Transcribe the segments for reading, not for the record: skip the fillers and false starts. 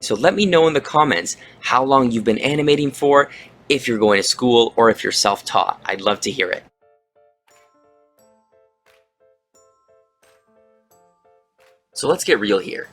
So let me know in the comments how long you've been animating for, if you're going to school or if you're self-taught. I'd love to hear it. So let's get real here.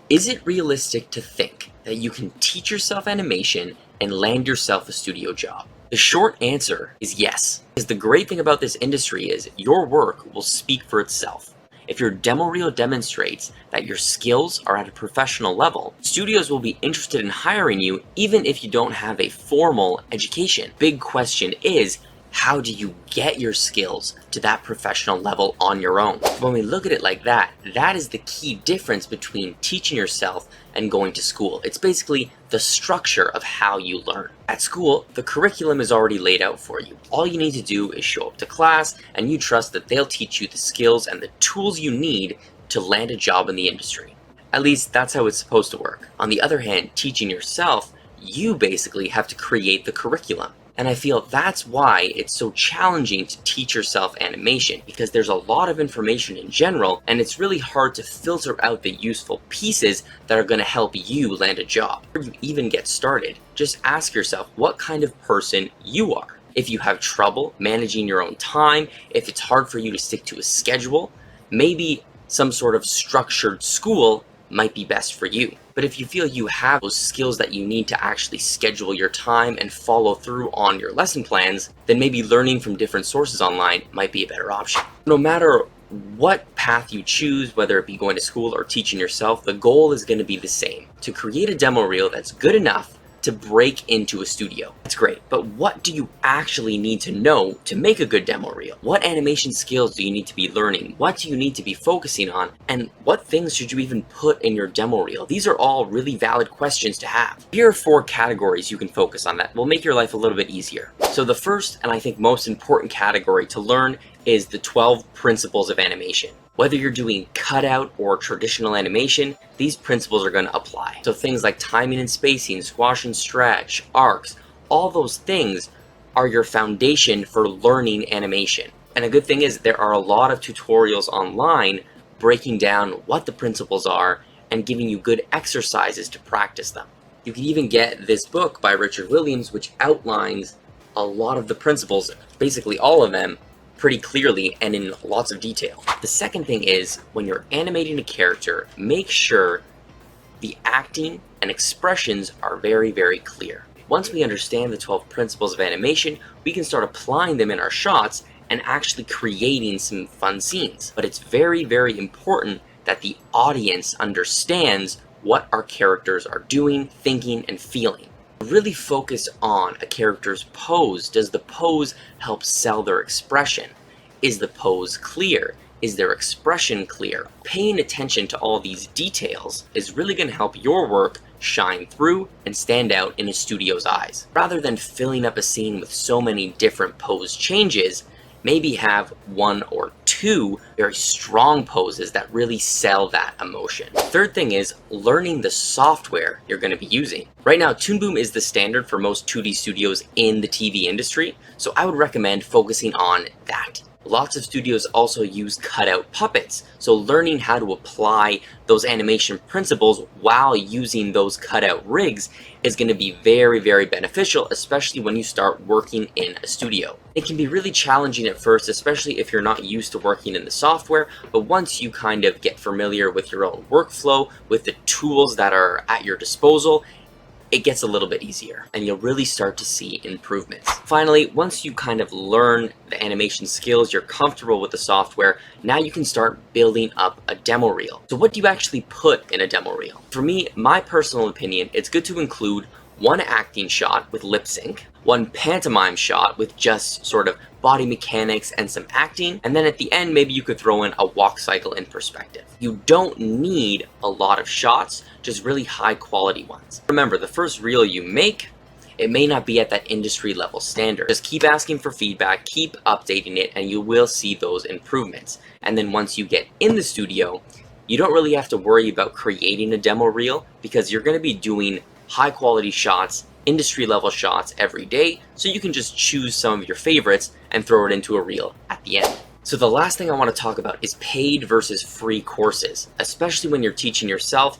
Is it realistic to think that you can teach yourself animation and land yourself a studio job? The short answer is yes, because the great thing about this industry is your work will speak for itself. If your demo reel demonstrates that your skills are at a professional level, studios will be interested in hiring you even if you don't have a formal education. Big question is, how do you get your skills to that professional level on your own? When we look at it like that, that is the key difference between teaching yourself and going to school. It's basically the structure of how you learn. At school, the curriculum is already laid out for you. All you need to do is show up to class and you trust that they'll teach you the skills and the tools you need to land a job in the industry. At least that's how it's supposed to work. On the other hand, teaching yourself, you basically have to create the curriculum. And I feel that's why it's so challenging to teach yourself animation, because there's a lot of information in general, and it's really hard to filter out the useful pieces that are going to help you land a job. Before you even get started, just ask yourself what kind of person you are. If you have trouble managing your own time, if it's hard for you to stick to a schedule, maybe some sort of structured school might be best for you. But if you feel you have those skills that you need to actually schedule your time and follow through on your lesson plans, then maybe learning from different sources online might be a better option. No matter what path you choose, whether it be going to school or teaching yourself, the goal is going to be the same: to create a demo reel that's good enough to break into a studio. That's great, but what do you actually need to know to make a good demo reel? What animation skills do you need to be learning? What do you need to be focusing on? And what things should you even put in your demo reel? These are all really valid questions to have. Here are 4 categories you can focus on that will make your life a little bit easier. So the first, and I think most important category to learn, is the 12 principles of animation. Whether you're doing cutout or traditional animation, these principles are going to apply. So things like timing and spacing, squash and stretch, arcs, all those things are your foundation for learning animation. And a good thing is there are a lot of tutorials online breaking down what the principles are and giving you good exercises to practice them. You can even get this book by Richard Williams, which outlines a lot of the principles, basically all of them, pretty clearly and in lots of detail. The second thing is, when you're animating a character, make sure the acting and expressions are very, very clear. Once we understand the 12 principles of animation, we can start applying them in our shots and actually creating some fun scenes. But it's very, very important that the audience understands what our characters are doing, thinking, and feeling. Really focus on a character's pose. Does the pose help sell their expression? Is the pose clear? Is their expression clear? Paying attention to all these details is really going to help your work shine through and stand out in a studio's eyes. Rather than filling up a scene with so many different pose changes, maybe have 1 or 2 very strong poses that really sell that emotion. Third thing is learning the software you're going to be using. Right now, Toon Boom is the standard for most 2D studios in the TV industry, so I would recommend focusing on that. Lots of studios also use cutout puppets, so learning how to apply those animation principles while using those cutout rigs is going to be very, very beneficial, especially when you start working in a studio. It can be really challenging at first, especially if you're not used to working in the software, but once you kind of get familiar with your own workflow, with the tools that are at your disposal, it gets a little bit easier and you'll really start to see improvements. Finally, once you kind of learn the animation skills, you're comfortable with the software, now you can start building up a demo reel. So what do you actually put in a demo reel? For me, my personal opinion, it's good to include 1 acting shot with lip sync, 1 pantomime shot with just sort of body mechanics and some acting, and then at the end maybe you could throw in a walk cycle in perspective. You don't need a lot of shots, just really high quality ones. Remember, the first reel you make, it may not be at that industry level standard. Just keep asking for feedback, keep updating it, and you will see those improvements. And then once you get in the studio, you don't really have to worry about creating a demo reel because you're going to be doing high quality shots, industry level shots every day, so you can just choose some of your favorites and throw it into a reel at the end. So the last thing I want to talk about is paid versus free courses. Especially when you're teaching yourself,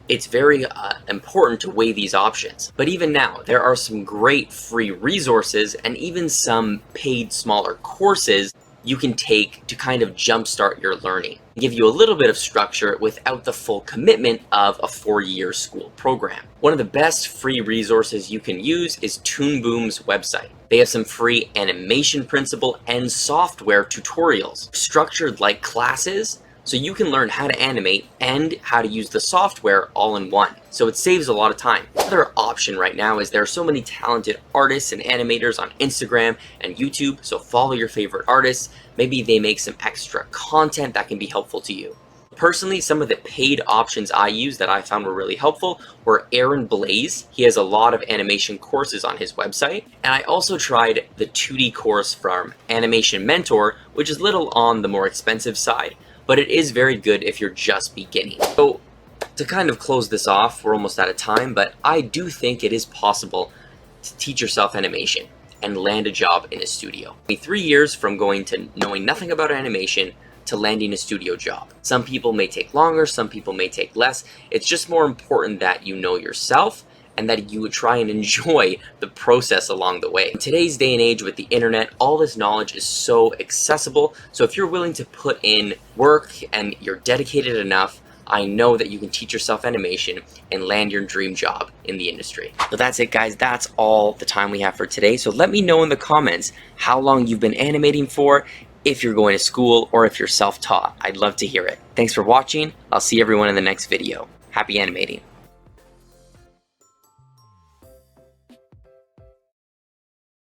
it's very important to weigh these options. But even now, there are some great free resources and even some paid smaller courses you can take to kind of jumpstart your learning, give you a little bit of structure without the full commitment of a 4-year school program. One of the best free resources you can use is Toon Boom's website. They have some free animation principle and software tutorials structured like classes, so you can learn how to animate and how to use the software all in one. So it saves a lot of time. Another option right now is there are so many talented artists and animators on Instagram and YouTube, so follow your favorite artists. Maybe they make some extra content that can be helpful to you. Personally, some of the paid options I used that I found were really helpful were Aaron Blaze. He has a lot of animation courses on his website. And I also tried the 2D course from Animation Mentor, which is a little on the more expensive side, but it is very good if you're just beginning. So to kind of close this off, we're almost out of time, but I do think it is possible to teach yourself animation and land a job in a studio. 3 years from going to knowing nothing about animation to landing a studio job. Some people may take longer, some people may take less. It's just more important that you know yourself and that you would try and enjoy the process along the way. In today's day and age with the internet, all this knowledge is so accessible. So if you're willing to put in work and you're dedicated enough, I know that you can teach yourself animation and land your dream job in the industry. So that's it, guys. That's all the time we have for today. So let me know in the comments how long you've been animating for, if you're going to school or if you're self-taught. I'd love to hear it. Thanks for watching. I'll see everyone in the next video. Happy animating.